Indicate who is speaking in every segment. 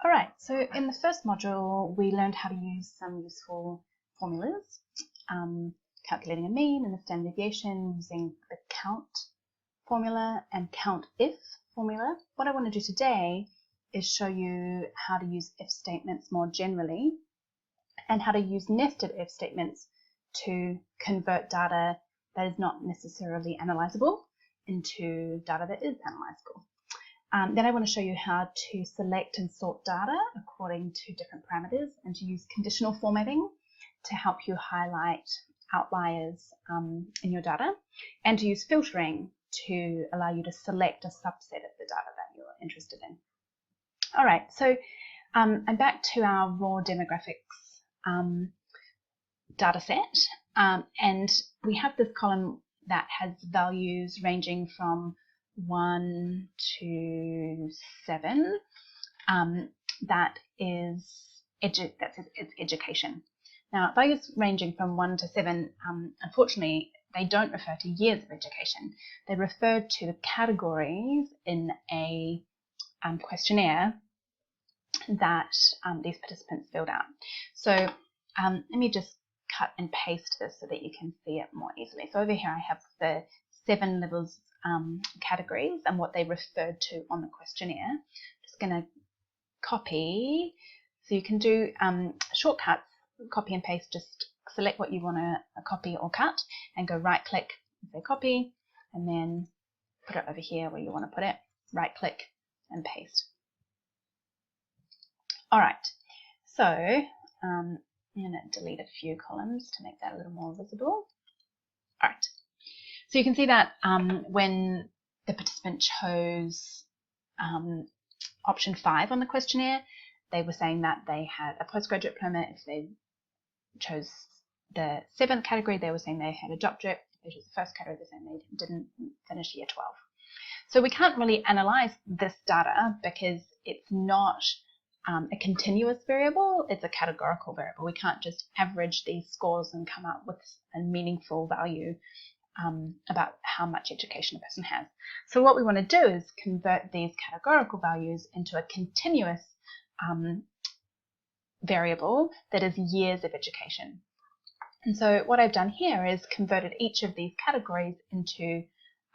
Speaker 1: Alright, so in the first module we learned how to use some useful formulas, calculating a mean and a standard deviation using the count formula and count if formula. What I want to do today is show you how to use if statements more generally and how to use nested if statements to convert data that is not necessarily analyzable into data that is analyzable. Then I want to show you how to select and sort data according to different parameters and to use conditional formatting to help you highlight outliers in your data, and to use filtering to allow you to select a subset of the data that you're interested in. All right, so I'm back to our raw demographics data set, and we have this column that has values ranging from 1 to 7. That is it's education. Now, values ranging from 1 to 7, unfortunately, they don't refer to years of education. They refer to the categories in a questionnaire that these participants filled out. So let me just cut and paste this so that you can see it more easily. So over here I have the 7 levels categories and what they referred to on the questionnaire. I'm just going to copy, so you can do shortcuts, copy and paste, just select what you want to copy or cut and go right click and say copy, and then put it over here where you want to put it, right click and paste. Alright, so I'm going to delete a few columns to make that a little more visible. Alright. So you can see that when the participant chose option 5 on the questionnaire, they were saying that they had a postgraduate diploma. If they chose the 7th category, they were saying they had a doctorate. If they chose the 1st category, they're saying they didn't finish year 12. So we can't really analyze this data because it's not a continuous variable, it's a categorical variable. We can't just average these scores and come up with a meaningful value about how much education a person has. So what we want to do is convert these categorical values into a continuous variable that is years of education. And so what I've done here is converted each of these categories into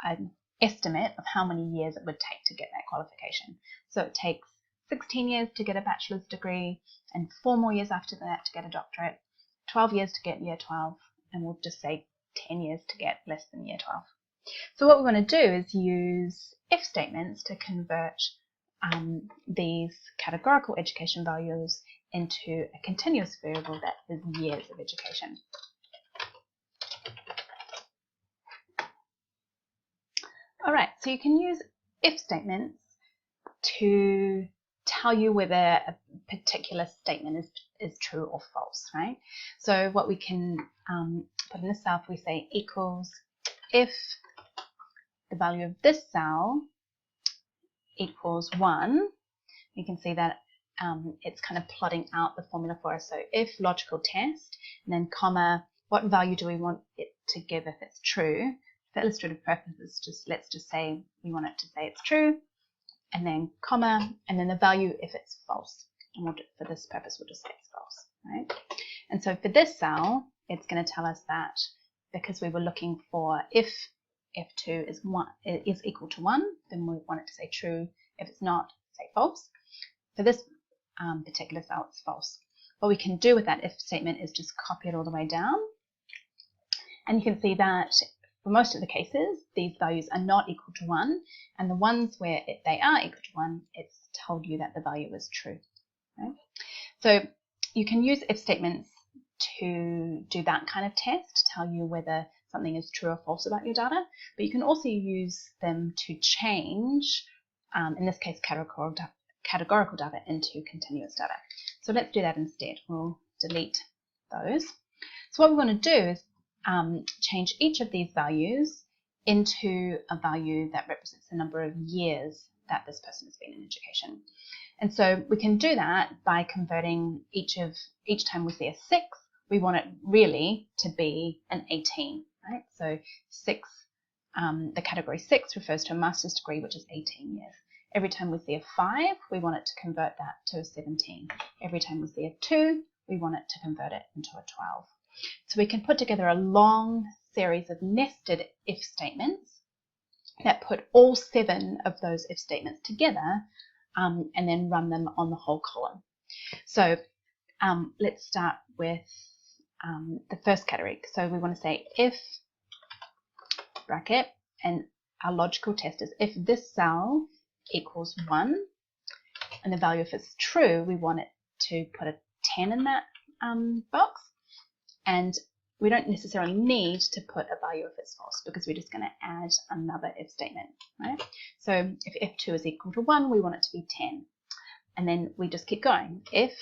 Speaker 1: an estimate of how many years it would take to get that qualification. So it takes 16 years to get a bachelor's degree and 4 more years after that to get a doctorate, 12 years to get year 12, and we'll just say 10 years to get less than year 12. So what we want to do is use if statements to convert these categorical education values into a continuous variable that is years of education. All right, so you can use if statements to tell you whether a particular statement is true or false, right? So what we can put in the cell, if we say equals if the value of this cell equals 1, you can see that it's kind of plotting out the formula for us. So if logical test, and then comma, what value do we want it to give if it's true? For illustrative purposes, let's just say we want it to say it's true, and then comma, and then the value if it's false. And for this purpose, we'll just say it's false, right? And so for this cell, it's going to tell us that because we were looking for if f2 is equal to 1, then we want it to say true. If it's not, say false. For this particular cell, it's false. What we can do with that if statement is just copy it all the way down. And you can see that for most of the cases, these values are not equal to 1, and the ones where they are equal to 1, it's told you that the value is true. Right? So you can use if statements to do that kind of test, to tell you whether something is true or false about your data, but you can also use them to change, in this case, categorical data into continuous data. So let's do that instead. We'll delete those. So what we want to do is change each of these values into a value that represents the number of years that this person has been in education. And so we can do that by converting each time we see a 6, we want it really to be an 18, right? So 6, the category 6 refers to a master's degree, which is 18 years. Every time we see a 5, we want it to convert that to a 17. Every time we see a 2, we want it to convert it into a 12. So we can put together a long series of nested if statements that put all 7 of those if statements together and then run them on the whole column. So let's start with the first category. So we want to say if bracket, and our logical test is if this cell equals 1, and the value, if it's true, we want it to put a 10 in that box, and we don't necessarily need to put a value if it's false, because we're just going to add another if statement, right? So if f2 is equal to 1, we want it to be 10, and then we just keep going. If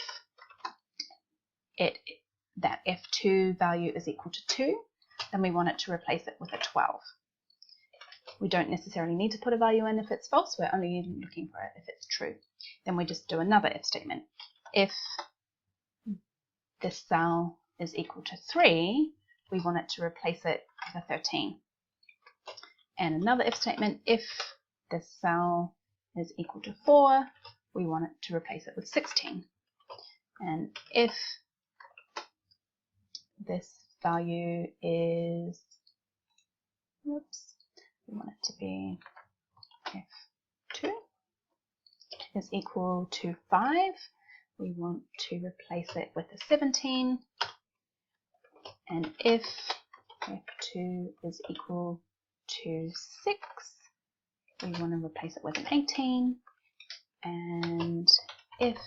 Speaker 1: that f2 value is equal to 2, then we want it to replace it with a 12. We don't necessarily need to put a value in if it's false, we're only looking for it if it's true. Then we just do another if statement. If this cell is equal to 3, we want it to replace it with a 13. And another if statement, if this cell is equal to 4, we want it to replace it with 16. And if this value is, oops, we want it to be f2 is equal to 5, we want to replace it with a 17. And if f2 is equal to 6, we want to replace it with an 18. And if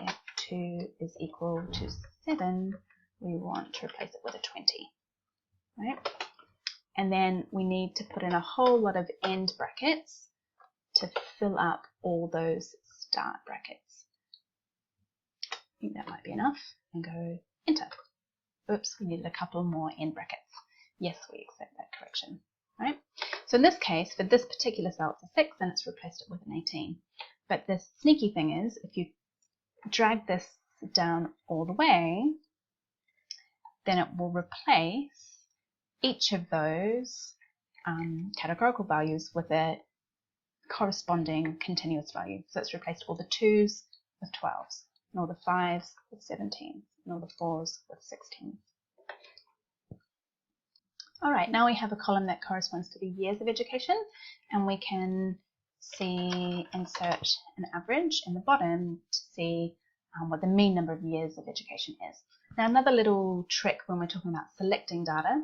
Speaker 1: f2 is equal to 7, we want to replace it with a 20. Right? And then we need to put in a whole lot of end brackets to fill up all those start brackets. I think that might be enough, and go enter. Oops, we needed a couple more end brackets. Yes, we accept that correction. Right? So in this case, for this particular cell, it's a 6, and it's replaced it with an 18. But the sneaky thing is, if you drag this down all the way, then it will replace each of those categorical values with a corresponding continuous value. So it's replaced all the 2s with 12s, and all the 5s with 17s, and all the 4s with 16s. All right, now we have a column that corresponds to the years of education, and we can see, insert an average in the bottom to see what the mean number of years of education is. Now, another little trick when we're talking about selecting data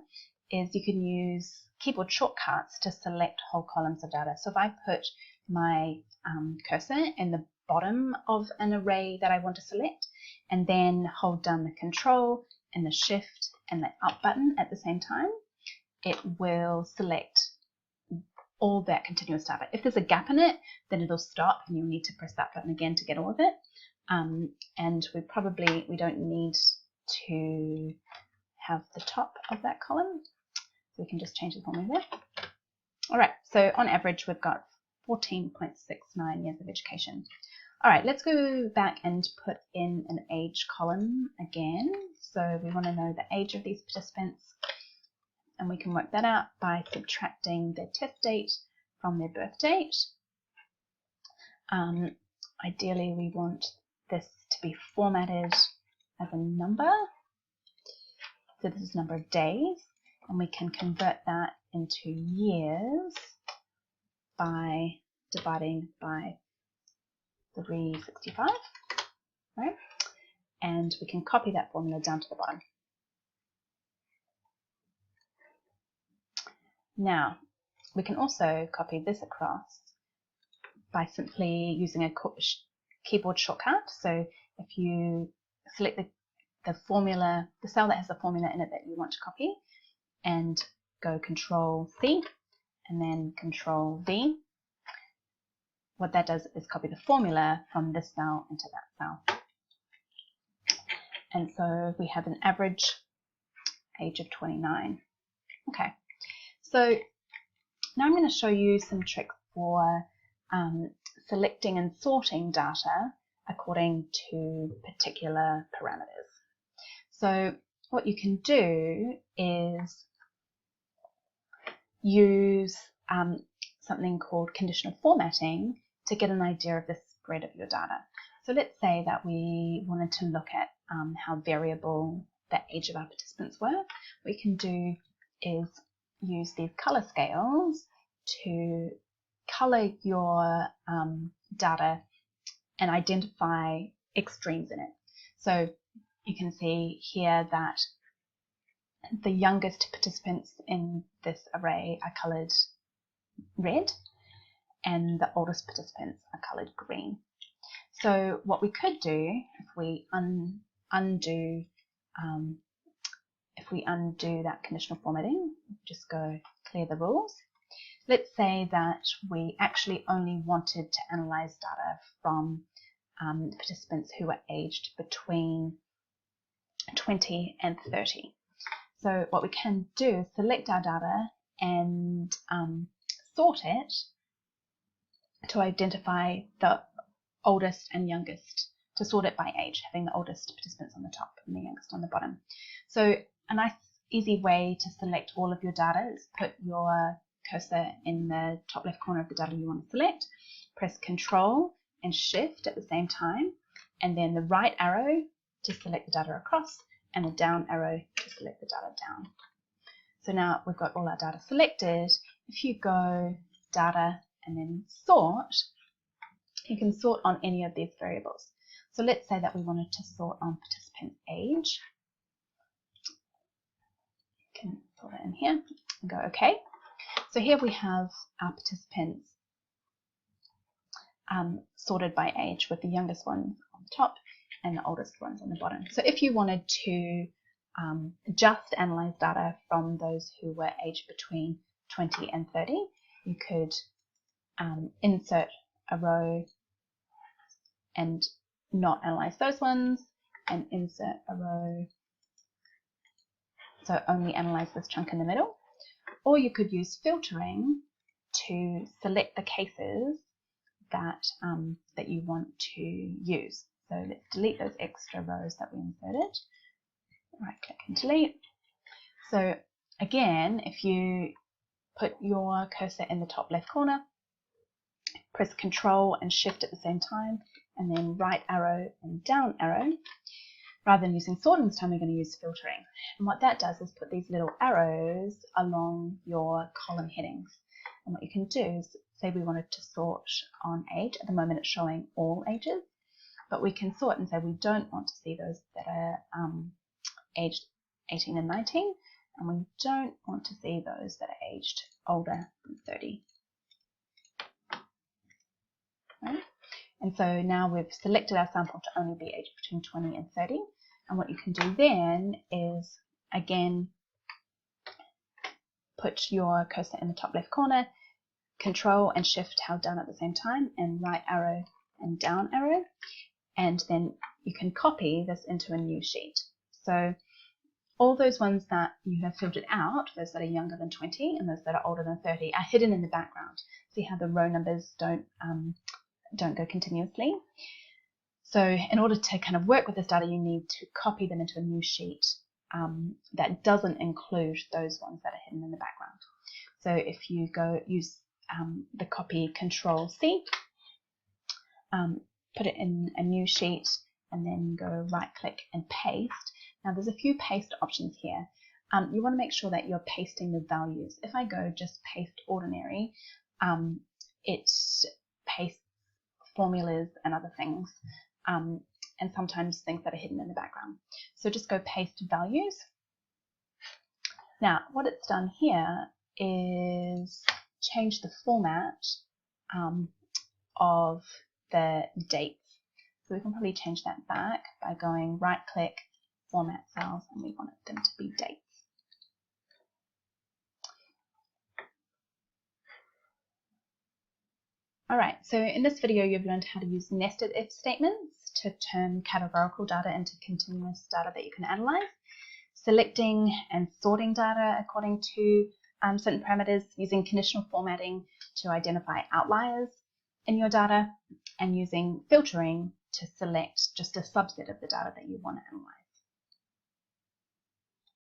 Speaker 1: is you can use keyboard shortcuts to select whole columns of data. So if I put my cursor in the bottom of an array that I want to select, and then hold down the Control and the Shift and the Up button at the same time, it will select all that continuous data. If there's a gap in it, then it'll stop, and you'll need to press that button again to get all of it. And we don't need to have the top of that column, so we can just change the formula there. All right, so on average, we've got 14.69 years of education. All right, let's go back and put in an age column again. So we want to know the age of these participants, and we can work that out by subtracting their test date from their birth date. Ideally, we want this to be formatted as a number. So this is number of days, and we can convert that into years by dividing by 365, right? And we can copy that formula down to the bottom. Now, we can also copy this across by simply using a keyboard shortcut. So if you select the formula, the cell that has the formula in it that you want to copy, and go Control C and then Control V, what that does is copy the formula from this cell into that cell. And so we have an average age of 29. Okay, so now I'm going to show you some tricks for selecting and sorting data according to particular parameters. So what you can do is use something called conditional formatting to get an idea of the spread of your data. So let's say that we wanted to look at how variable the age of our participants were. What we can do is use these color scales to color your data and identify extremes in it. So you can see here that the youngest participants in this array are colored red and the oldest participants are colored green. So what we could do if we undo that conditional formatting, just go clear the rules. Let's say that we actually only wanted to analyze data from participants who were aged between 20 and 30. So what we can do is select our data and sort it to identify the oldest and youngest, to sort it by age, having the oldest participants on the top and the youngest on the bottom. So a nice easy way to select all of your data is put your cursor in the top left corner of the data you want to select, press Control and Shift at the same time, and then the right arrow to select the data across and the down arrow to select the data down. So now we've got all our data selected. If you go Data and then Sort, you can sort on any of these variables. So let's say that we wanted to sort on participant age. You can sort it in here and go OK. So here we have our participants sorted by age, with the youngest ones on the top and the oldest ones on the bottom. So if you wanted to just analyze data from those who were aged between 20 and 30, you could insert a row and not analyze those ones, and insert a row, so only analyze this chunk in the middle. Or you could use filtering to select the cases that that you want to use. So let's delete those extra rows that we inserted. Right click and delete. So again, if you put your cursor in the top left corner, press Control and Shift at the same time, and then right arrow and down arrow. Rather than using sorting this time, we're going to use filtering. And what that does is put these little arrows along your column headings. And what you can do is, say we wanted to sort on age. At the moment it's showing all ages, but we can sort and say we don't want to see those that are aged 18 and 19, and we don't want to see those that are aged older than 30. Right? And so now we've selected our sample to only be aged between 20 and 30. And what you can do then is, again, put your cursor in the top left corner, Control and Shift held down at the same time, and right arrow and down arrow. And then you can copy this into a new sheet. So all those ones that you have filtered out, those that are younger than 20 and those that are older than 30, are hidden in the background. See how the row numbers don't go continuously. So in order to kind of work with this data, you need to copy them into a new sheet that doesn't include those ones that are hidden in the background. So if you go use the copy Control-C, put it in a new sheet, and then go right click and paste. Now there's a few paste options here. You want to make sure that you're pasting the values. If I go just paste ordinary, it pastes formulas and other things, and sometimes things that are hidden in the background. So just go paste values. Now what it's done here is change the format of the dates. So we can probably change that back by going right click, format cells, and we want them to be dates. Alright, so in this video you've learned how to use nested if statements to turn categorical data into continuous data that you can analyze, selecting and sorting data according to certain parameters, using conditional formatting to identify outliers in your data, and using filtering to select just a subset of the data that you want to analyze.